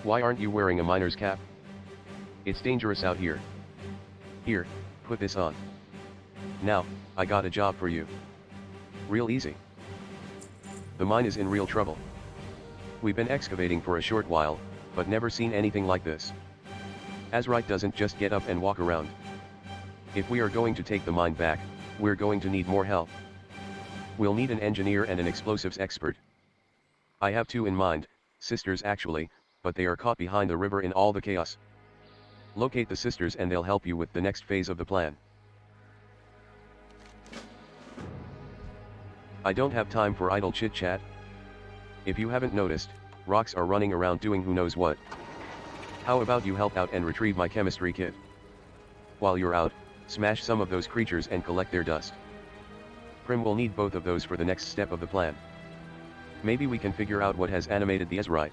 Why aren't you wearing a miner's cap? It's dangerous out here. Here, put this on. Now, I got a job for you. Real easy. The mine is in real trouble. We've been excavating for a short while, but never seen anything like this. AZEROTH doesn't just get up and walk around. If we are going to take the mine back, we're going to need more help. We'll need an engineer and an explosives expert. I have two in mind, sisters actually, but they are caught behind the river in all the chaos. Locate the sisters and they'll help you with the next phase of the plan. I don't have time for idle chit-chat. If you haven't noticed, rocks are running around doing who knows what. How about you help out and retrieve my chemistry kit? While you're out, smash some of those creatures and collect their dust. Prim will need both of those for the next step of the plan. Maybe we can figure out what has animated the AZEROTH.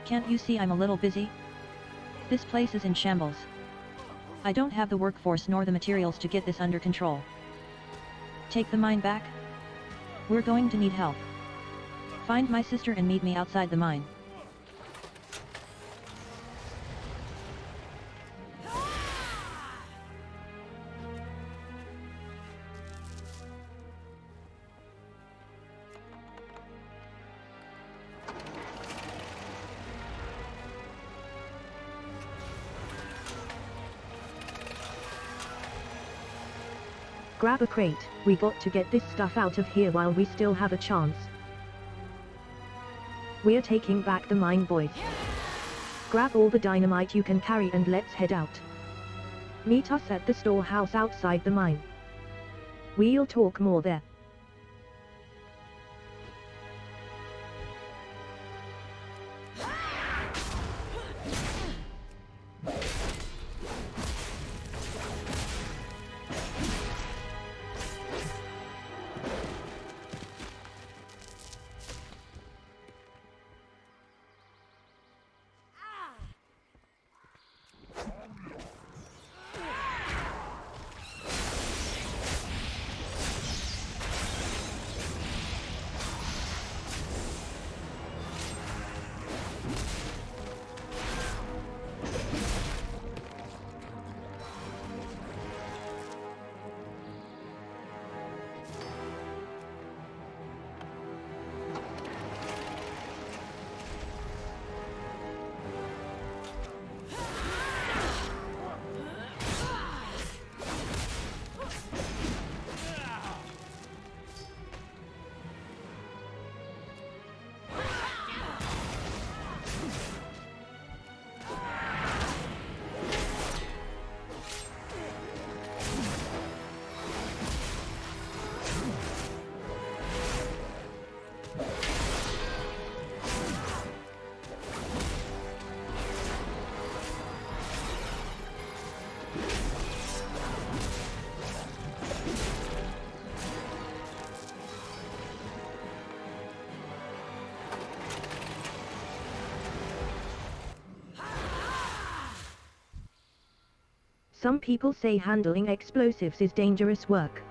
Can't you see I'm a little busy? This place is in shambles. I don't have the workforce nor the materials to get this under control. Take the mine back? We're going to need help. Find my sister and meet me outside the mine. Grab a crate, we got to get this stuff out of here while we still have a chance. We're taking back the mine, boys. Grab all the dynamite you can carry and let's head out. Meet us at the storehouse outside the mine. We'll talk more there. Some people say handling explosives is dangerous work.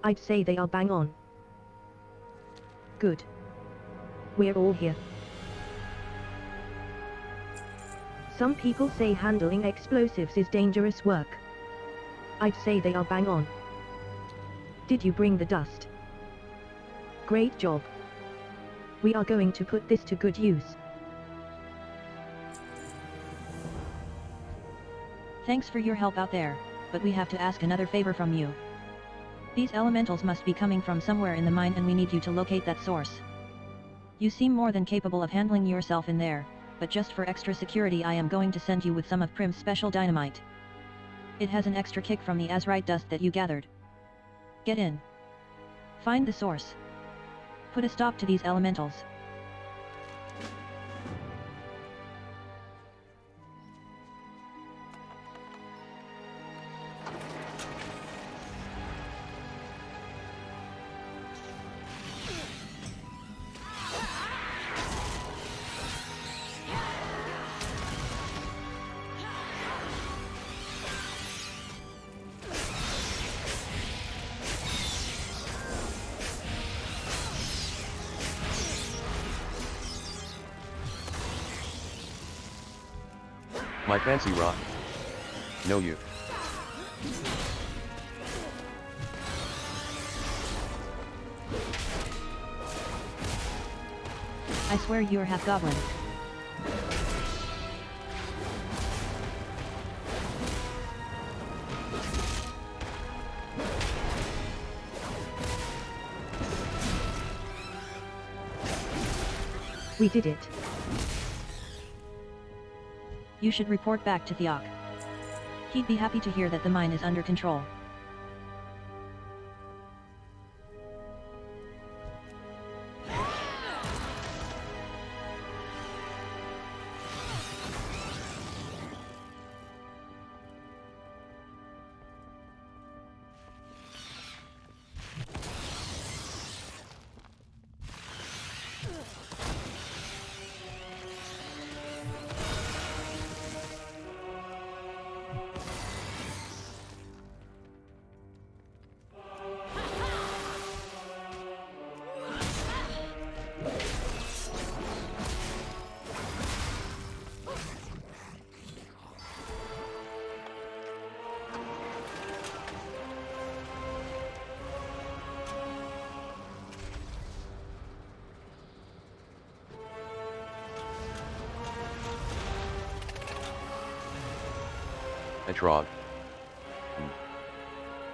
I'd say they are bang on. Good. We're all here. Some people say handling explosives is dangerous work. I'd say they are bang on. Did you bring the dust? Great job. We are going to put this to good use. Thanks for your help out there, but we have to ask another favor from you. These elementals must be coming from somewhere in the mine and we need you to locate that source. You seem more than capable of handling yourself in there, but just for extra security I am going to send you with some of Prim's special dynamite. It has an extra kick from the azerite dust that you gathered. Get in. Find the source. Put a stop to these elementals. My fancy rock. No you. I swear you're half goblin. We did it. You should report back to Theok. He'd be happy to hear that the mine is under control. AZEROTH.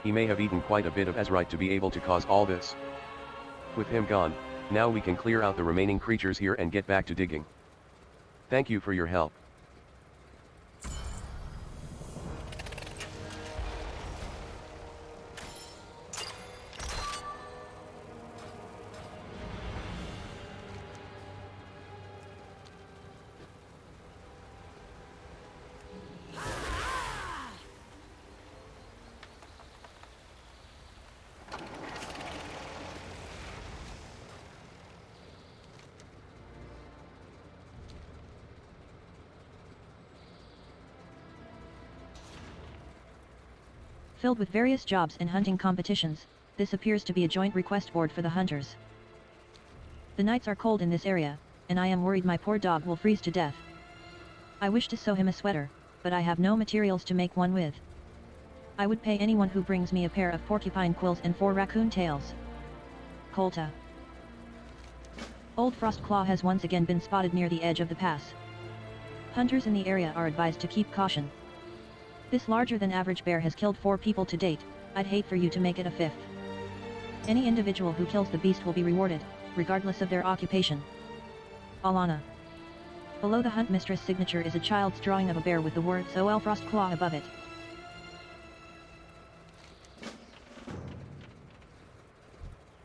He may have eaten quite a bit of Azerite to be able to cause all this. With him gone, now we can clear out the remaining creatures here and get back to digging. Thank you for your help. Filled with various jobs and hunting competitions, this appears to be a joint request board for the hunters. The nights are cold in this area, and I am worried my poor dog will freeze to death. I wish to sew him a sweater, but I have no materials to make one with. I would pay anyone who brings me a pair of porcupine quills and 4 raccoon tails. Colta. Old Frostclaw has once again been spotted near the edge of the pass. Hunters in the area are advised to keep caution. This larger than average bear has killed 4 people to date. I'd hate for you to make it a 5th. Any individual who kills the beast will be rewarded, regardless of their occupation. Alana. Below the hunt mistress signature is a child's drawing of a bear with the words OL Frostclaw above it.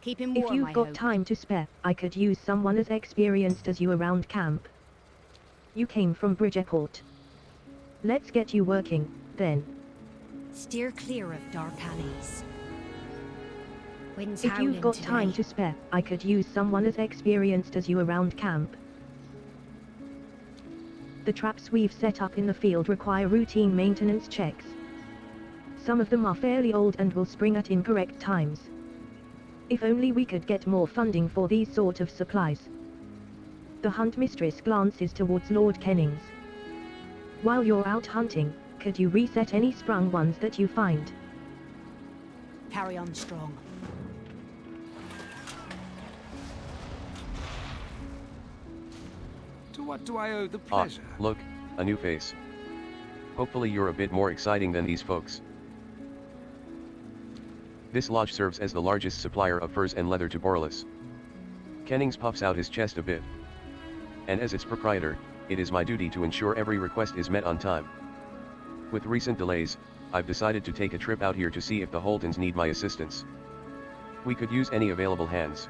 Keep him If warm, you've I got hope. time to spare, I could use someone as experienced as you around camp. You came from Bridgeport. Let's get you working, then. Steer clear of dark alleys. Wind's If howling you've got today. time to spare, I could use someone as experienced as you around camp. The traps we've set up in the field require routine maintenance checks. Some of them are fairly old and will spring at incorrect times. If only we could get more funding for these sort of supplies. The hunt mistress glances towards Lord Kennings. While you're out hunting, could you reset any sprung ones that you find? Carry on strong. To what do I owe the Ah, pleasure? look, a new face. Hopefully you're a bit more exciting than these folks. This lodge serves as the largest supplier of furs and leather to Boralus. Kennings puffs out his chest a bit. And as its proprietor, it is my duty to ensure every request is met on time. With recent delays, I've decided to take a trip out here to see if the Holdens need my assistance. We could use any available hands.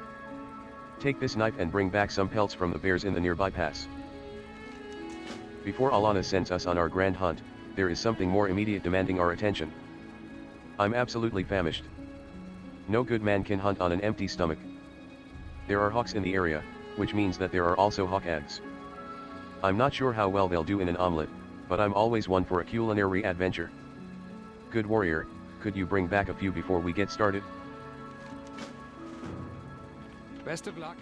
Take this knife and bring back some pelts from the bears in the nearby pass. Before Alana sends us on our grand hunt, there is something more immediate demanding our attention. I'm absolutely famished. No good man can hunt on an empty stomach. There are hawks in the area, which means that there are also hawk eggs. I'm not sure how well they'll do in an omelet, but I'm always one for a culinary adventure. Good warrior, could you bring back a few before we get started? Best of luck.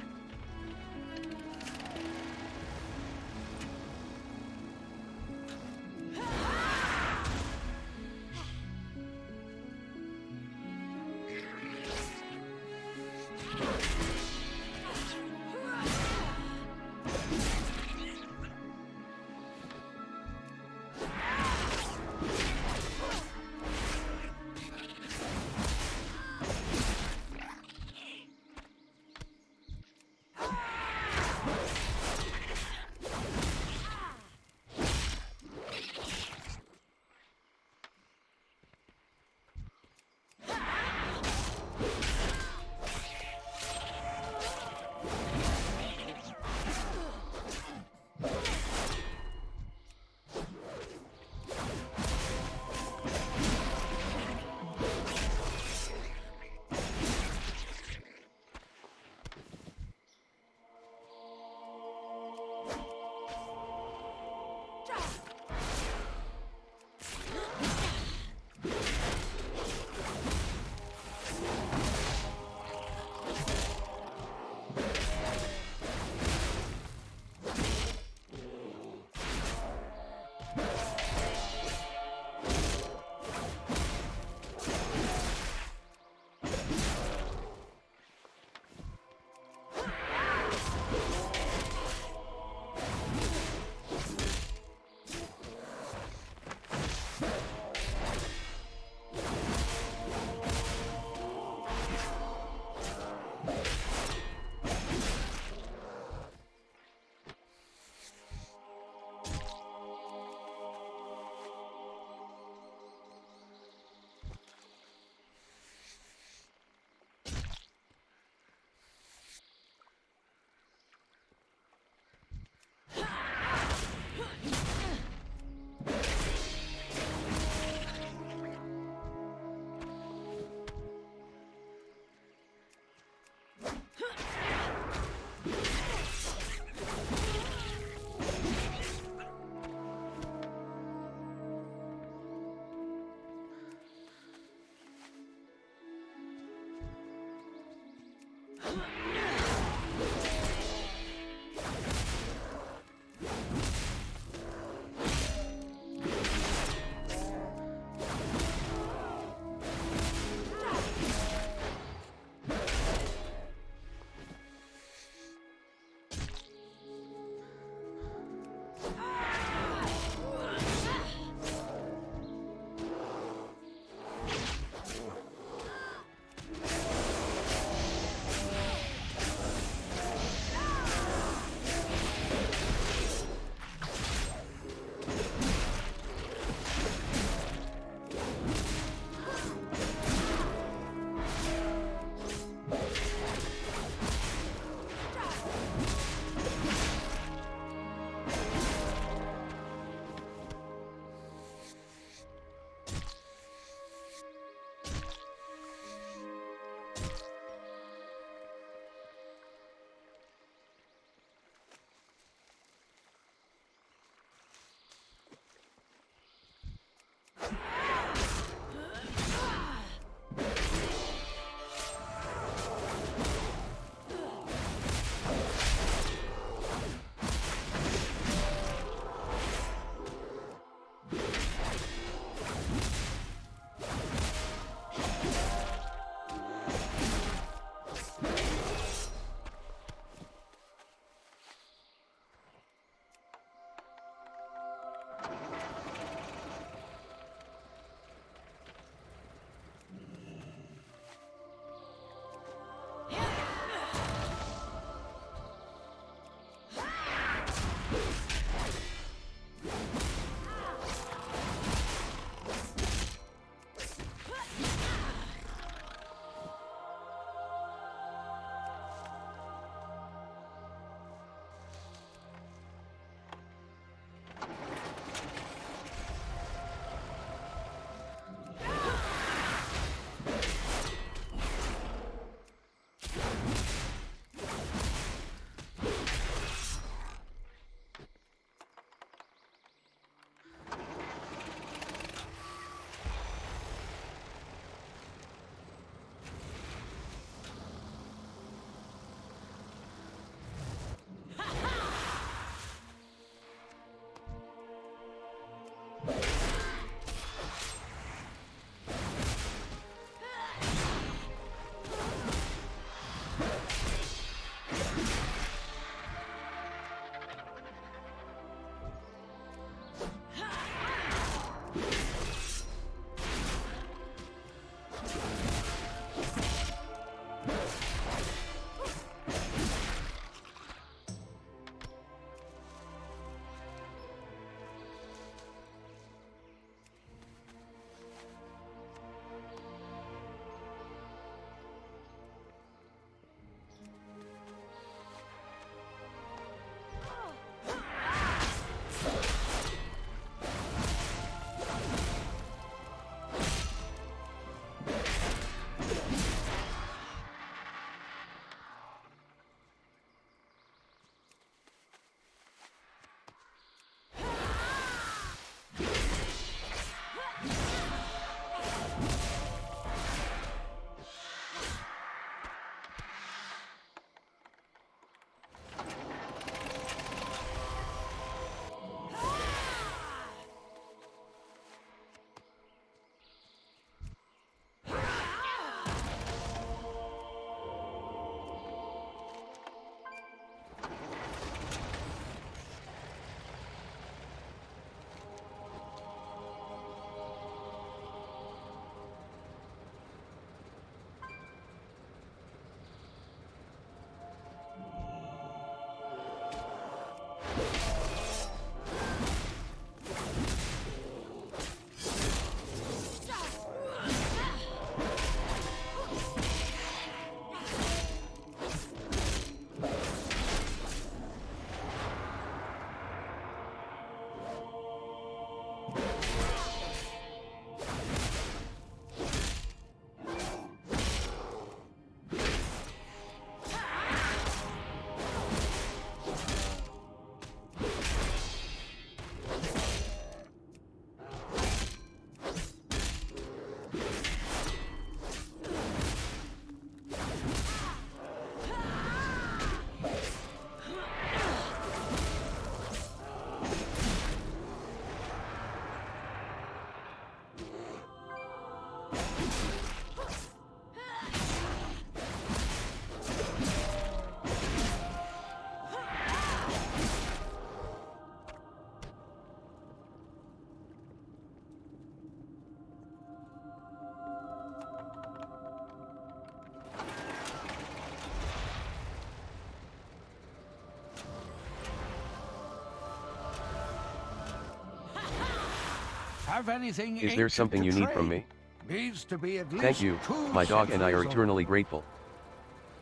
have anything Is there ancient something to you need from trade, me? needs to be at Thank least you, 2 my dog and I are centuries eternally old. grateful.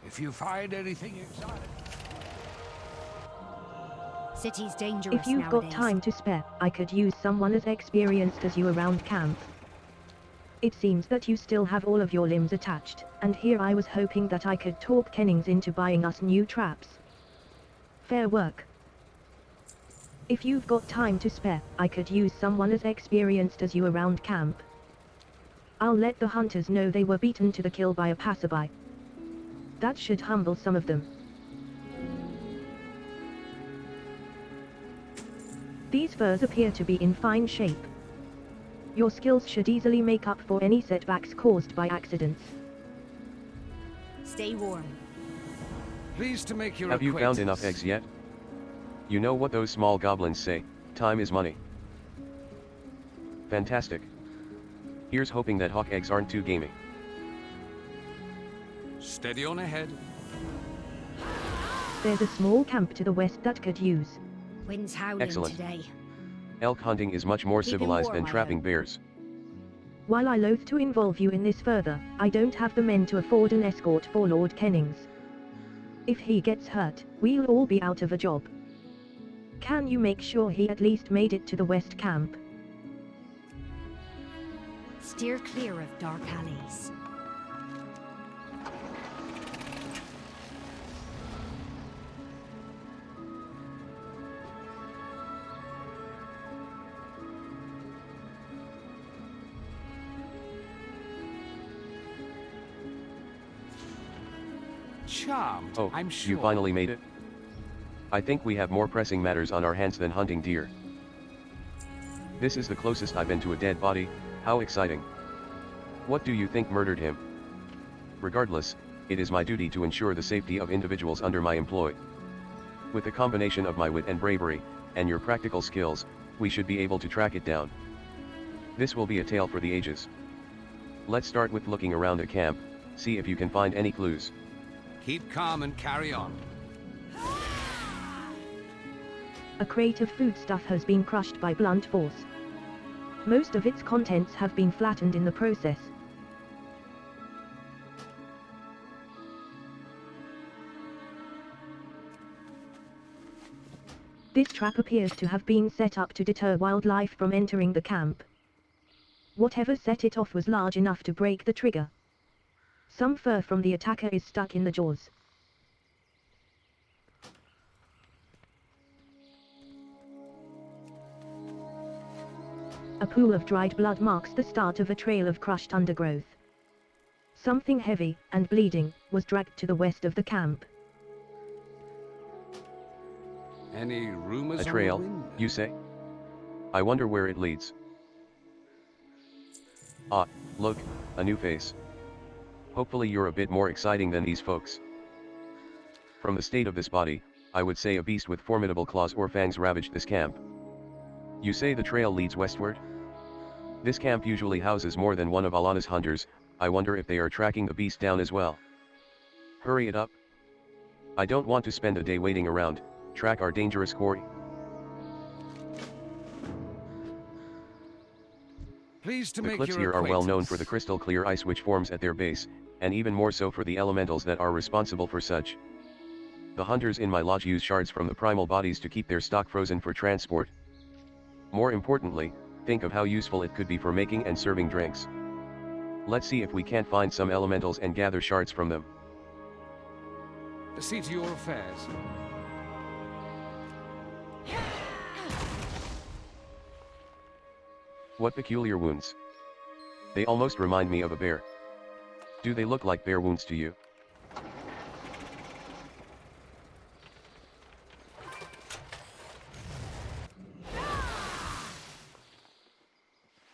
If you find anything exotic. City's dangerous If you've nowadays. got time to spare, I could use someone as experienced as you around camp. It seems that you still have all of your limbs attached, and here I was hoping that I could talk Kennings into buying us new traps. Fair work. If you've got time to spare, I could use someone as experienced as you around camp. I'll let the hunters know they were beaten to the kill by a passerby. That should humble some of them. These furs appear to be in fine shape. Your skills should easily make up for any setbacks caused by accidents. Stay warm. Pleased to make your Have you found acquaintance. enough eggs yet? You know what those small goblins say, time is money. Fantastic. Here's hoping that hawk eggs aren't too gamey. Steady on ahead. There's a small camp to the west that could use. Wind's howling Excellent. today. Elk hunting is much more Keep him civilized warm, than I trapping hope. bears. While I loathe to involve you in this further, I don't have the men to afford an escort for Lord Kennings. If he gets hurt, we'll all be out of a job. Can you make sure he at least made it to the west camp? Steer clear of dark alleys. Charmed, Oh, I'm sure. you finally made it? I think we have more pressing matters on our hands than hunting deer. This is the closest I've been to a dead body, how exciting. What do you think murdered him? Regardless, it is my duty to ensure the safety of individuals under my employ. With the combination of my wit and bravery, and your practical skills, we should be able to track it down. This will be a tale for the ages. Let's start with looking around the camp, see if you can find any clues. Keep calm and carry on. A crate of foodstuff has been crushed by blunt force. Most of its contents have been flattened in the process. This trap appears to have been set up to deter wildlife from entering the camp. Whatever set it off was large enough to break the trigger. Some fur from the attacker is stuck in the jaws. A pool of dried blood marks the start of a trail of crushed undergrowth. Something heavy, and bleeding, was dragged to the west of the camp. Any rumors A on the trail, wind? you say? I wonder where it leads. Ah, look, a new face. Hopefully you're a bit more exciting than these folks. From the state of this body, I would say a beast with formidable claws or fangs ravaged this camp. You say the trail leads westward? This camp usually houses more than one of Alana's hunters, I wonder if they are tracking the beast down as well. Hurry it up. I don't want to spend a day waiting around, track our dangerous quarry. Pleased to The make cliffs your here are well known acquaintance. for the crystal clear ice which forms at their base, and even more so for the elementals that are responsible for such. The hunters in my lodge use shards from the primal bodies to keep their stock frozen for transport. More importantly, think of how useful it could be for making and serving drinks. Let's see if we can't find some elementals and gather shards from them. See to your affairs. What peculiar wounds. They almost remind me of a bear. Do they look like bear wounds to you?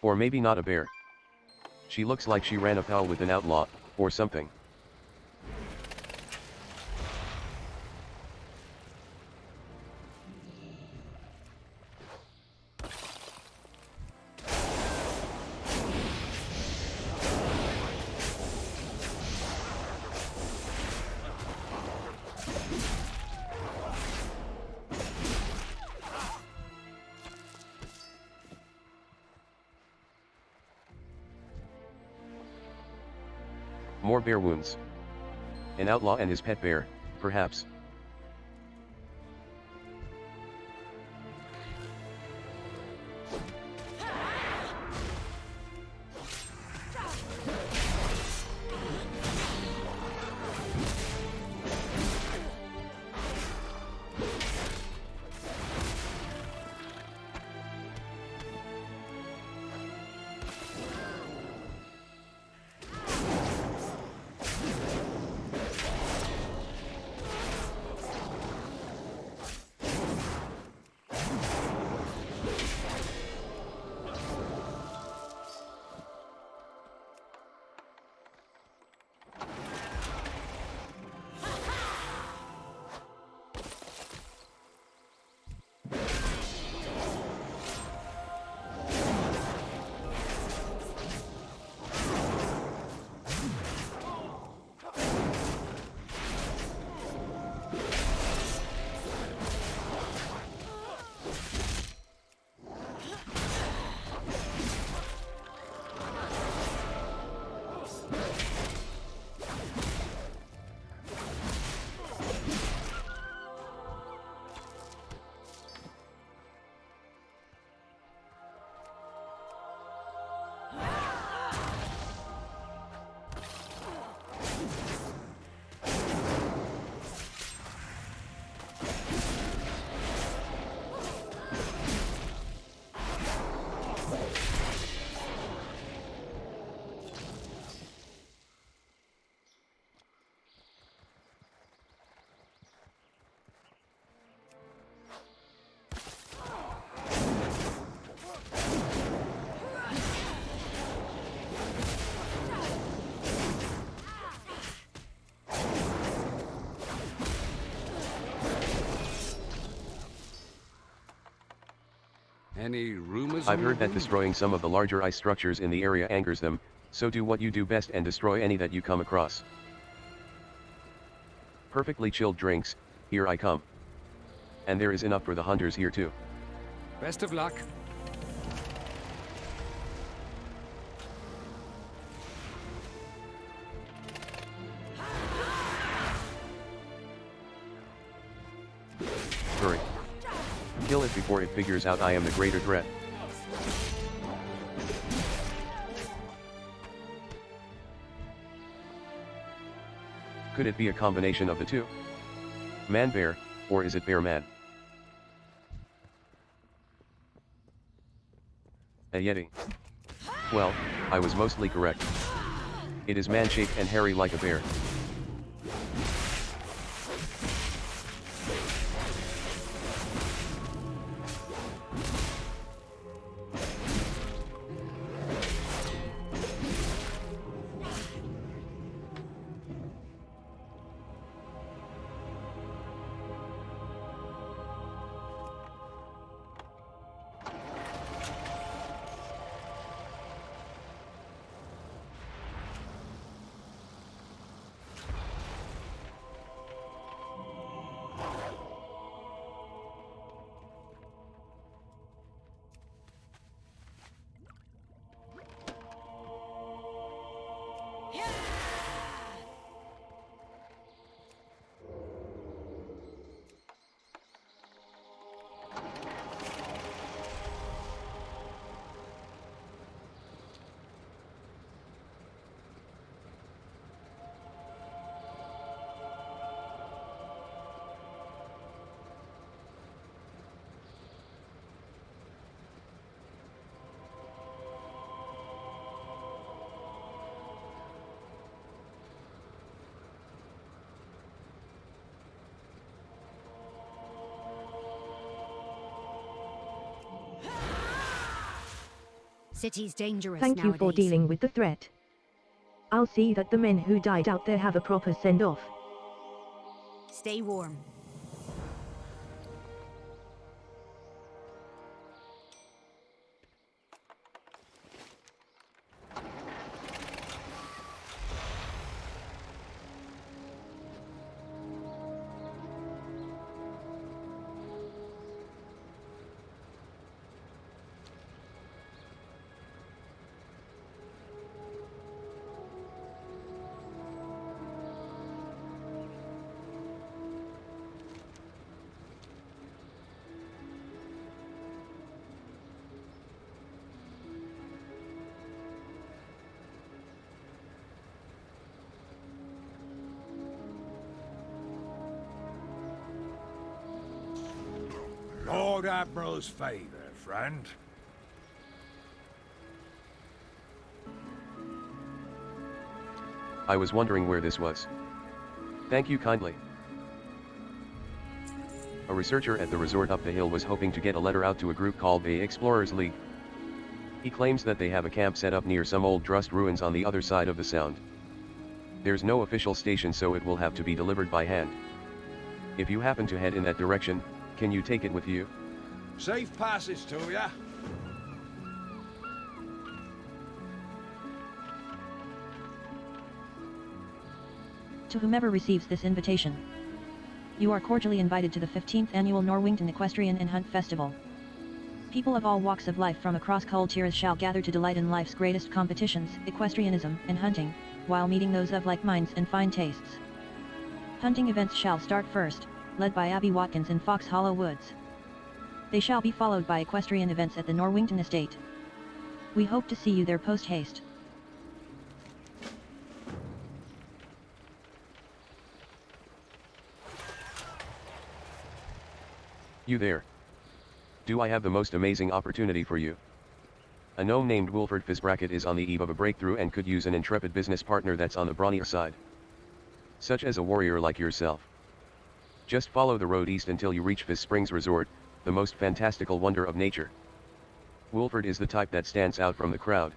Or maybe not a bear. She looks like she ran afoul with an outlaw, or something. More bear wounds. An outlaw and his pet bear, perhaps. Any rumors? I've heard that destroying some of the larger ice structures in the area angers them, so do what you do best and destroy any that you come across. Perfectly chilled drinks, here I come. And there is enough for the hunters here too. Best of luck. Hurry. Kill it before it figures out I am the greater threat. Could it be a combination of the two? Man-bear, or is it bear-man? A yeti. Well, I was mostly correct. It is man-shaped and hairy like a bear. City's dangerous Thank you for nowadays. dealing with the threat. I'll see that the men who died out there have a proper send-off. Stay warm. Lord Admiral's favor, friend. I was wondering where this was. Thank you kindly. A researcher at the resort up the hill was hoping to get a letter out to a group called the Explorers League. He claims that they have a camp set up near some old Drust ruins on the other side of the sound. There's no official station, so it will have to be delivered by hand. If you happen to head in that direction, can you take it with you? Safe passage to ya. To whomever receives this invitation, you are cordially invited to the 15th Annual Norwington Equestrian and Hunt Festival. People of all walks of life from across cultures shall gather to delight in life's greatest competitions, equestrianism and hunting, while meeting those of like minds and fine tastes. Hunting events shall start first, led by Abby Watkins in Fox Hollow Woods. They shall be followed by equestrian events at the Norwington Estate. We hope to see you there post-haste. You there. Do I have the most amazing opportunity for you? A gnome named Wolford Fizzbracket is on the eve of a breakthrough and could use an intrepid business partner that's on the brawnier side. Such as a warrior like yourself. Just follow the road east until you reach Fizz Springs Resort, the most fantastical wonder of nature. Wolford is the type that stands out from the crowd.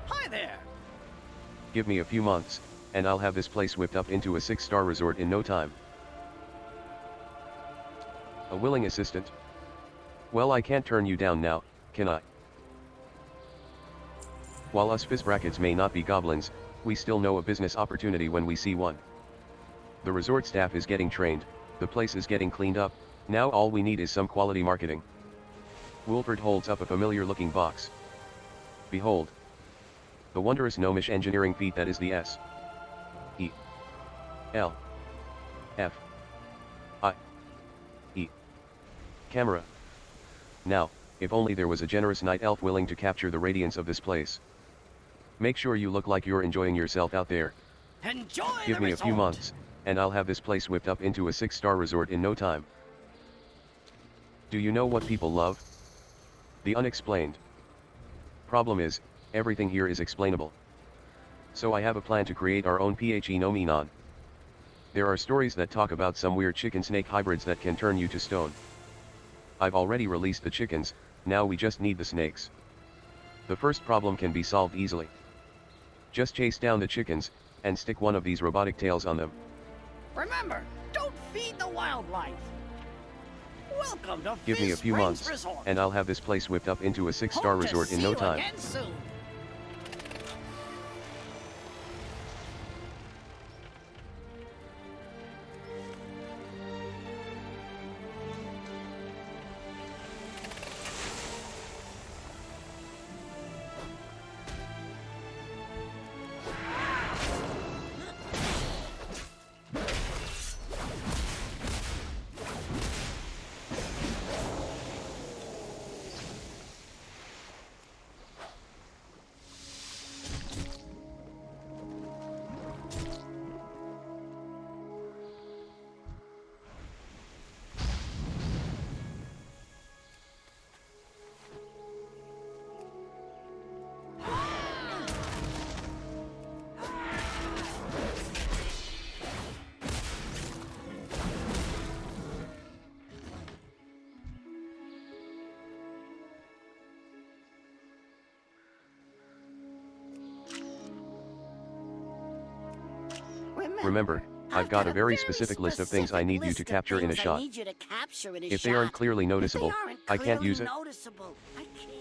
Hi there! Give me a few months, and I'll have this place whipped up into a 6-star resort in no time. A willing assistant? Well, I can't turn you down now, can I? While us Fizzbrackets may not be goblins, we still know a business opportunity when we see one. The resort staff is getting trained, the place is getting cleaned up, now all we need is some quality marketing. Wolford holds up a familiar looking box. Behold. The wondrous gnomish engineering feat that is the S. E. L. F. I. E. Camera. Now, if only there was a generous night elf willing to capture the radiance of this place. Make sure you look like you're enjoying yourself out there. Enjoy Give the me a few resort. months, and I'll have this place whipped up into a 6-star resort in no time. Do you know what people love? The unexplained. Problem is, everything here is explainable. So I have a plan to create our own phenomenon. There are stories that talk about some weird chicken-snake hybrids that can turn you to stone. I've already released the chickens, now we just need the snakes. The first problem can be solved easily. Just chase down the chickens, and stick one of these robotic tails on them. Remember, don't feed the wildlife. Welcome to Give me a Fizz few Springs months, Resort. and I'll have this place whipped up into a 6-star Hope to resort in see no you time. again soon. Remember, I've got a very specific list of things I need you to capture in a shot. If they aren't clearly noticeable, I can't use it. I can't.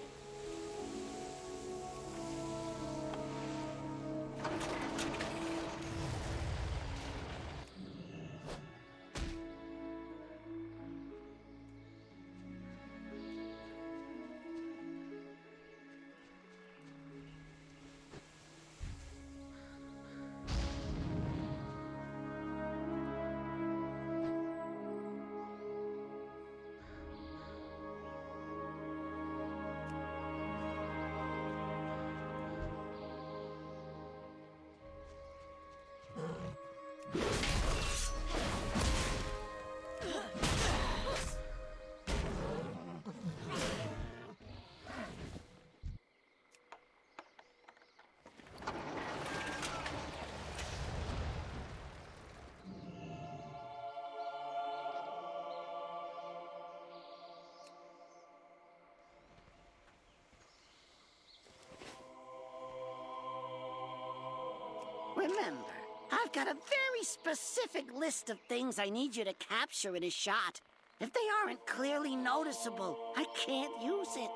Remember, I've got a very specific list of things I need you to capture in a shot. If they aren't clearly noticeable, I can't use it.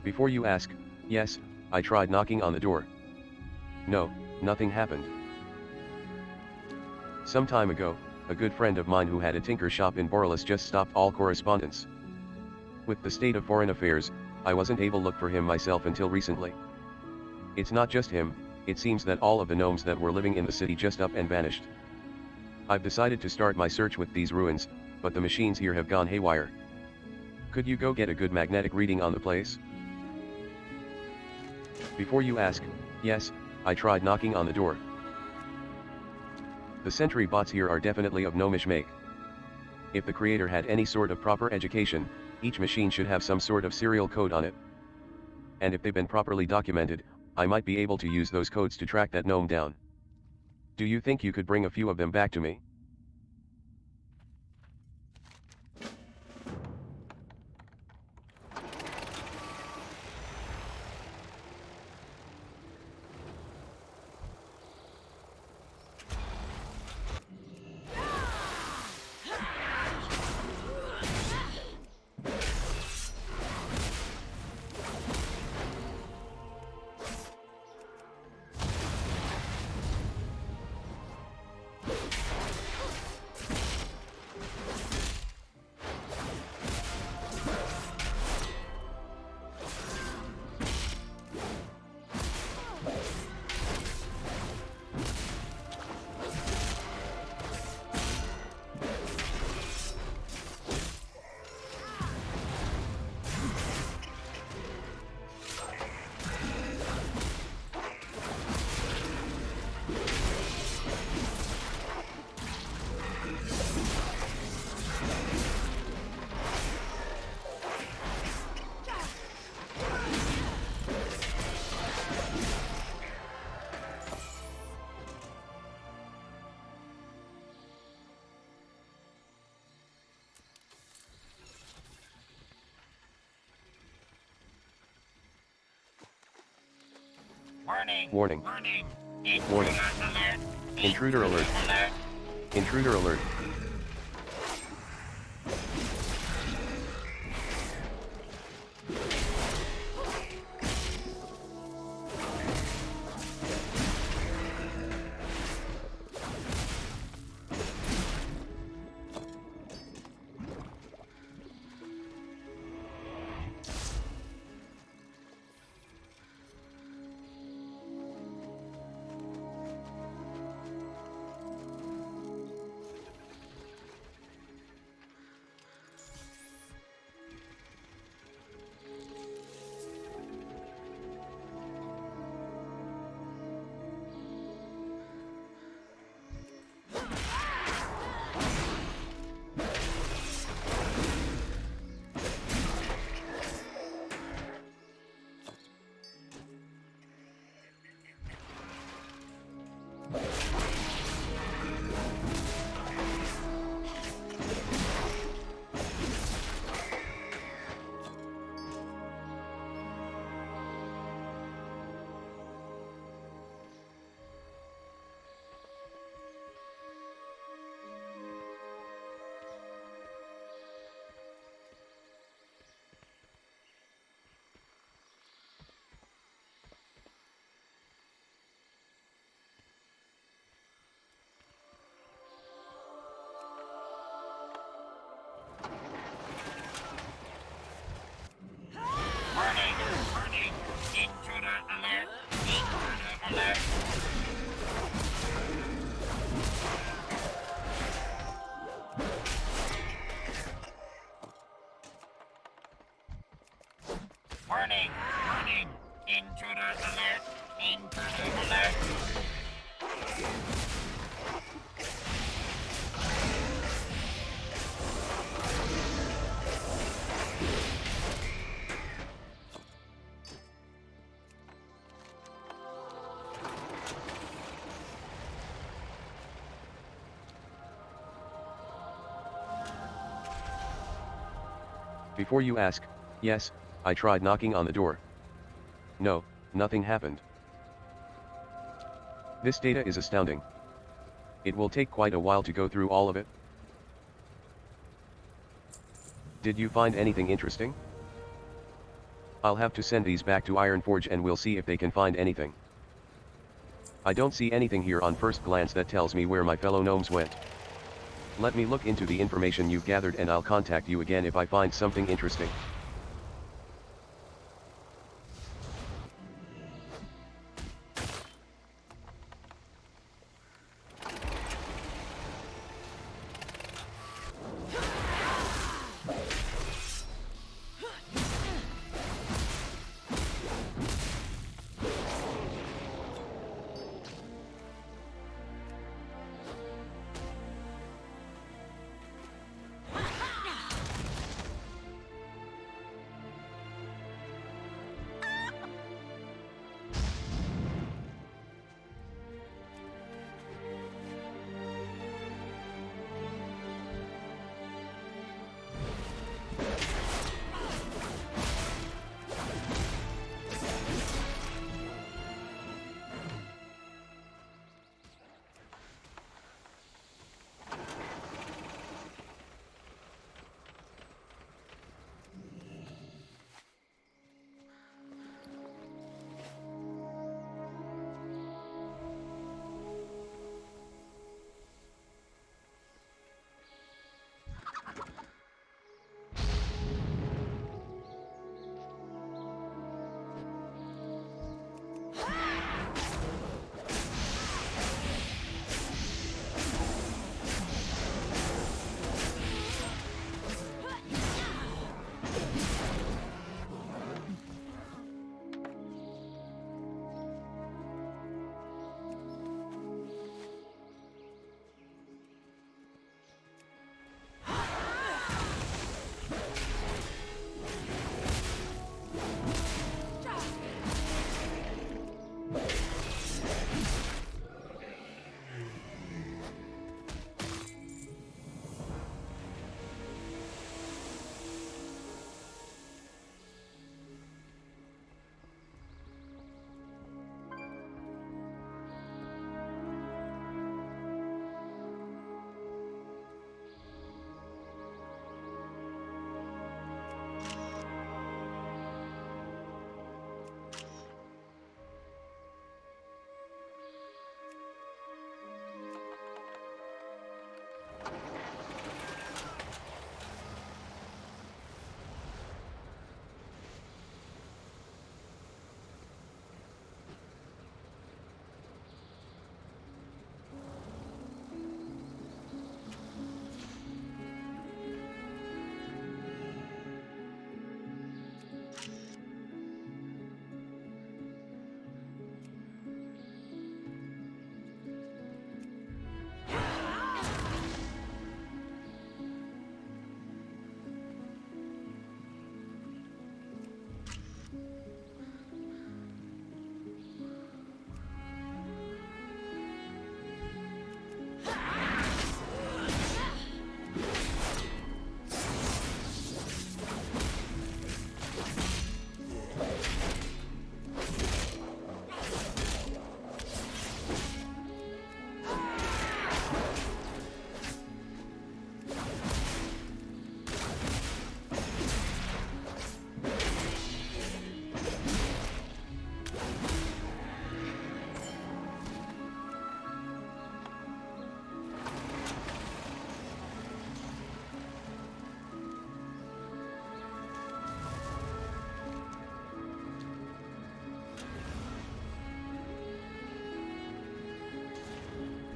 Before you ask, yes, I tried knocking on the door. No, nothing happened. Some time ago, a good friend of mine who had a tinker shop in Borealis just stopped all correspondence. With the state of foreign affairs, I wasn't able to look for him myself until recently. It's not just him, it seems that all of the gnomes that were living in the city just up and vanished. I've decided to start my search with these ruins, but the machines here have gone haywire. Could you go get a good magnetic reading on the place? Before you ask, yes, I tried knocking on the door. The sentry bots here are definitely of gnomish make. If the creator had any sort of proper education, each machine should have some sort of serial code on it. And if they've been properly documented, I might be able to use those codes to track that gnome down. Do you think you could bring a few of them back to me? Warning. Warning. Intruder alert. Intruder alert. Before you ask, yes, I tried knocking on the door. No, nothing happened. This data is astounding. It will take quite a while to go through all of it. Did you find anything interesting? I'll have to send these back to Ironforge and we'll see if they can find anything. I don't see anything here on first glance that tells me where my fellow gnomes went. Let me look into the information you've gathered and I'll contact you again if I find something interesting.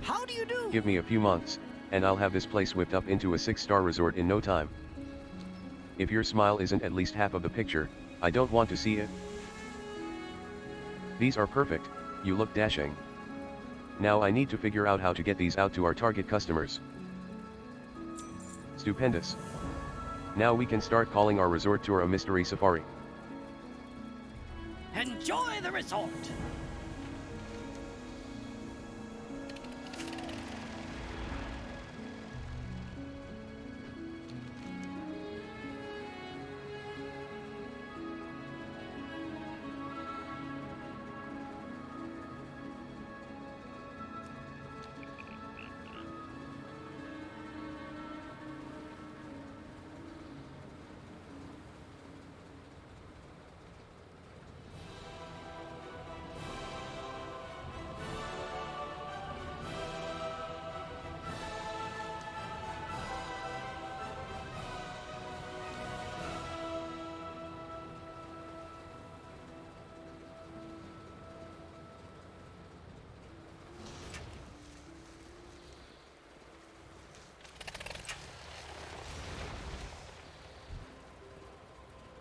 How do you do? Give me a few months, and I'll have this place whipped up into a 6-star resort in no time. If your smile isn't at least half of the picture, I don't want to see it. These are perfect, you look dashing. Now I need to figure out how to get these out to our target customers. Stupendous. Now we can start calling our resort tour a mystery safari. Enjoy the resort.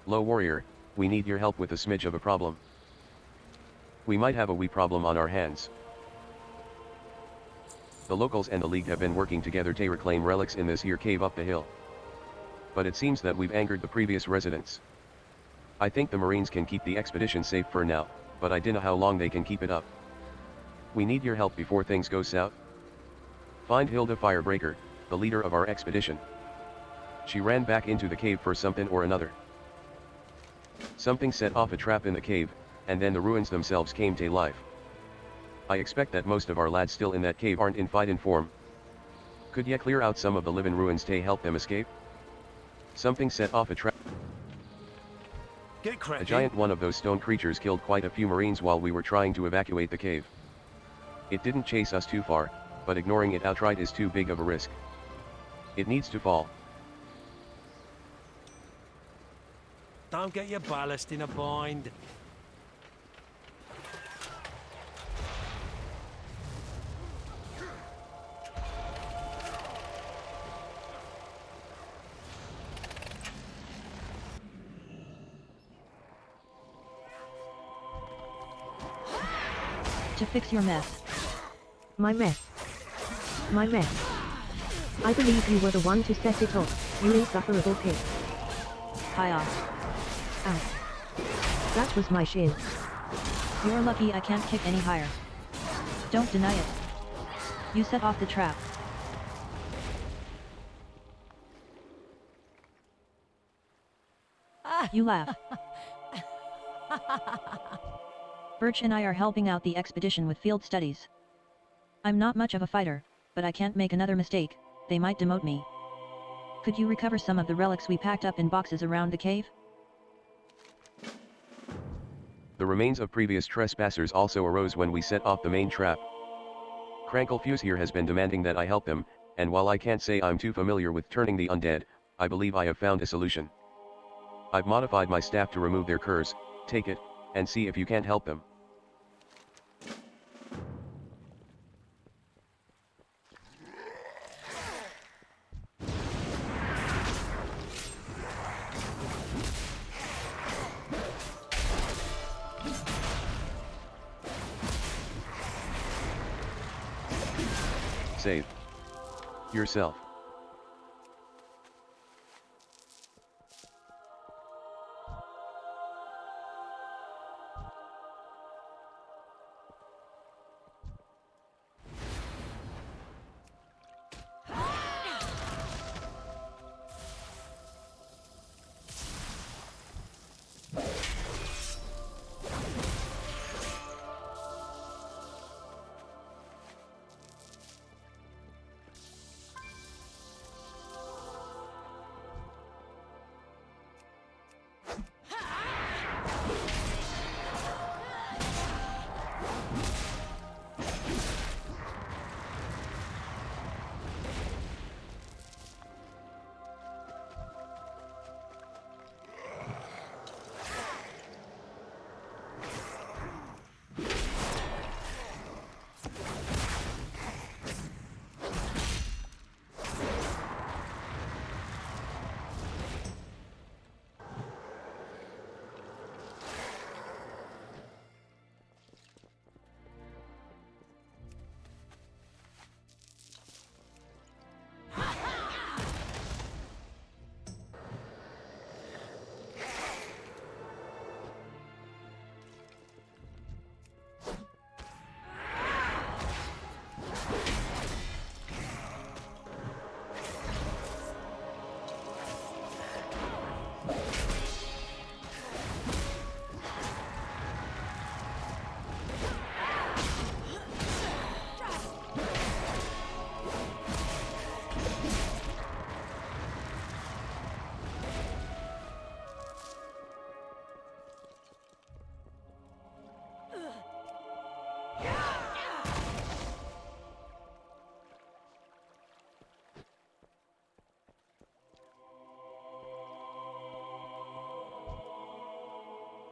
Low warrior, we need your help with a smidge of a problem. We might have a wee problem on our hands. The locals and the League have been working together to reclaim relics in this here cave up the hill. But it seems that we've angered the previous residents. I think the Marines can keep the expedition safe for now, but I dunno how long they can keep it up. We need your help before things go south. Find Hilda Firebreaker, the leader of our expedition. She ran back into the cave for something or another. Something set off a trap in the cave, and then the ruins themselves came to life. I expect that most of our lads still in that cave aren't in fighting form. Could ye clear out some of the living ruins to help them escape? Something set off a trap. Get cracking. A giant one of those stone creatures killed quite a few Marines while we were trying to evacuate the cave. It didn't chase us too far, but ignoring it outright is too big of a risk. It needs to fall. Don't get your ballast in a bind. To fix your mess. My mess. My mess. I believe you were the one to set it off, you insufferable pig. High off. Ow. That was my shin. You're lucky I can't kick any higher. Don't deny it. You set off the trap. You laugh. Birch and I are helping out the expedition with field studies. I'm not much of a fighter, but I can't make another mistake, they might demote me. Could you recover some of the relics we packed up in boxes around the cave? The remains of previous trespassers also arose when we set off the main trap. Crankle here has been demanding that I help them, and while I can't say I'm too familiar with turning the undead, I believe I have found a solution. I've modified my staff to remove their curse, take it, and see if you can't help them. Save yourself.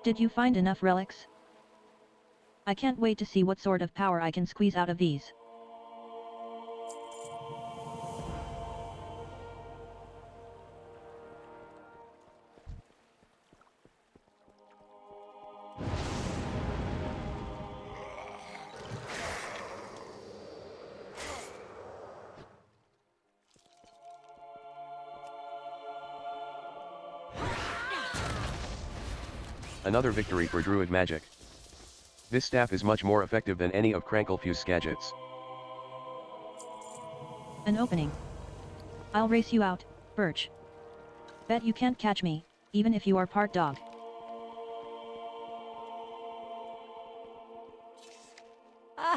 Did you find enough relics? I can't wait to see what sort of power I can squeeze out of these. Another victory for druid magic. This staff is much more effective than any of Cranklefew's gadgets. An opening. I'll race you out, Birch. Bet you can't catch me, even if you are part dog.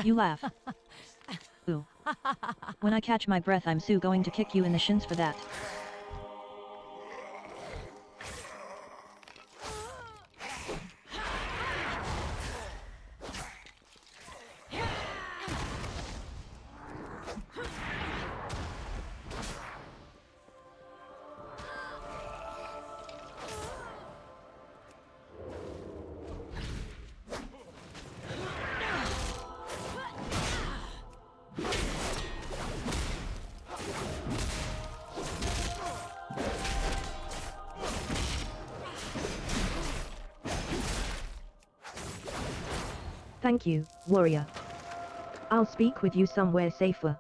You laugh. Ooh. When I catch my breath, I'm going to kick you in the shins for that. Thank you, warrior. I'll speak with you somewhere safer.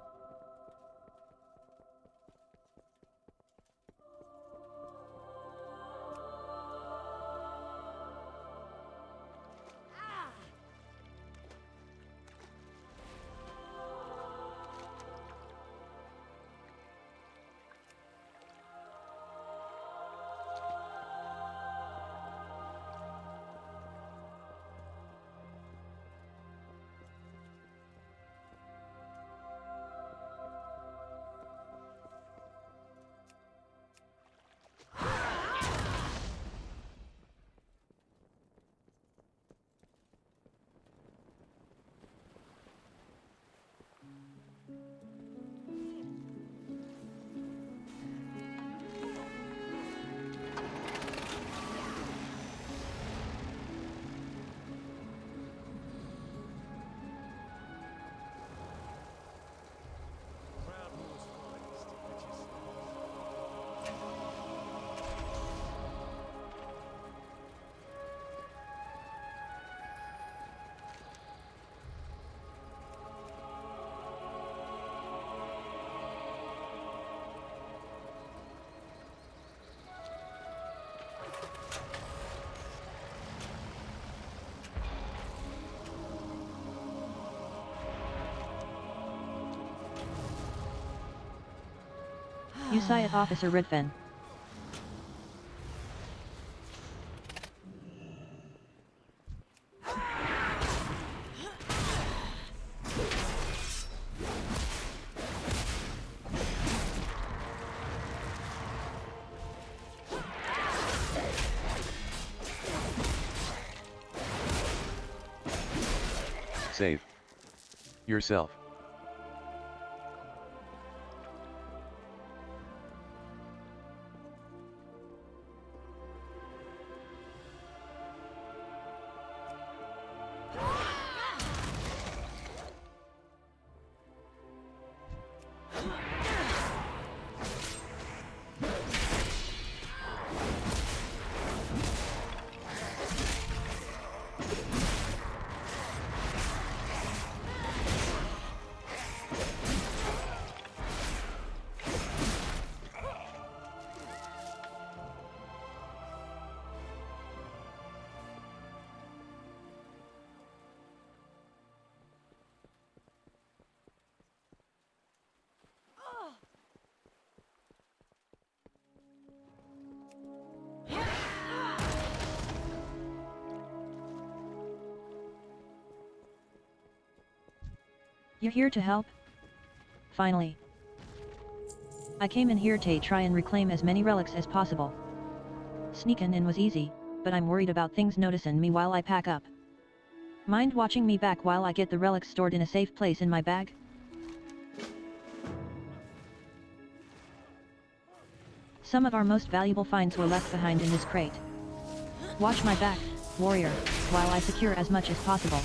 You sigh at Officer Redfen. Save yourself. You're here to help? Finally. I came in here to try and reclaim as many relics as possible. Sneaking in was easy, but I'm worried about things noticing me while I pack up. Mind watching me back while I get the relics stored in a safe place in my bag? Some of our most valuable finds were left behind in this crate. Watch my back, warrior, while I secure as much as possible.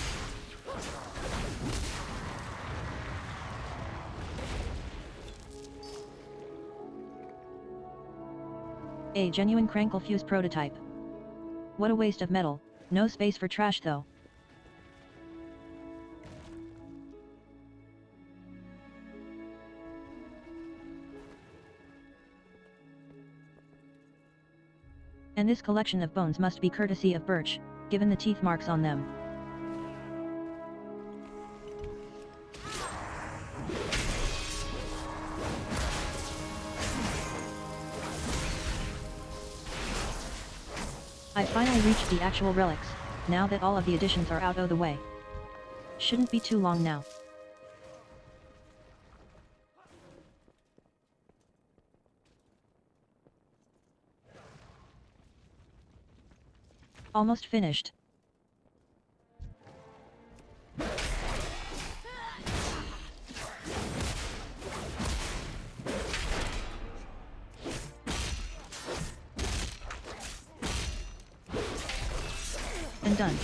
A genuine Crankle fuse prototype. What a waste of metal, no space for trash though. And this collection of bones must be courtesy of Birch, given the teeth marks on them. I finally reached the actual relics, now that all of the additions are out of the way. Shouldn't be too long now. Almost finished. And done.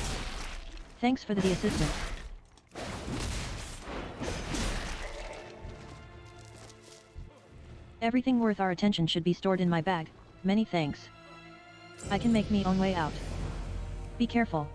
Thanks for the assistance. Everything worth our attention should be stored in my bag, many thanks. I can make me own way out. Be careful.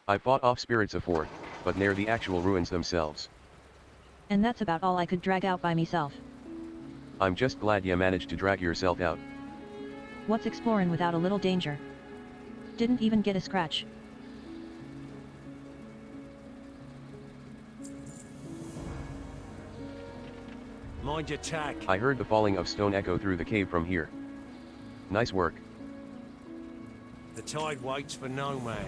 I fought off spirits of Fort, but near the actual ruins themselves. And that's about all I could drag out by myself. I'm just glad ya managed to drag yourself out. What's exploring without a little danger? Didn't even get a scratch. Mind your tack. I heard the falling of stone echo through the cave from here. Nice work. The tide waits for no man.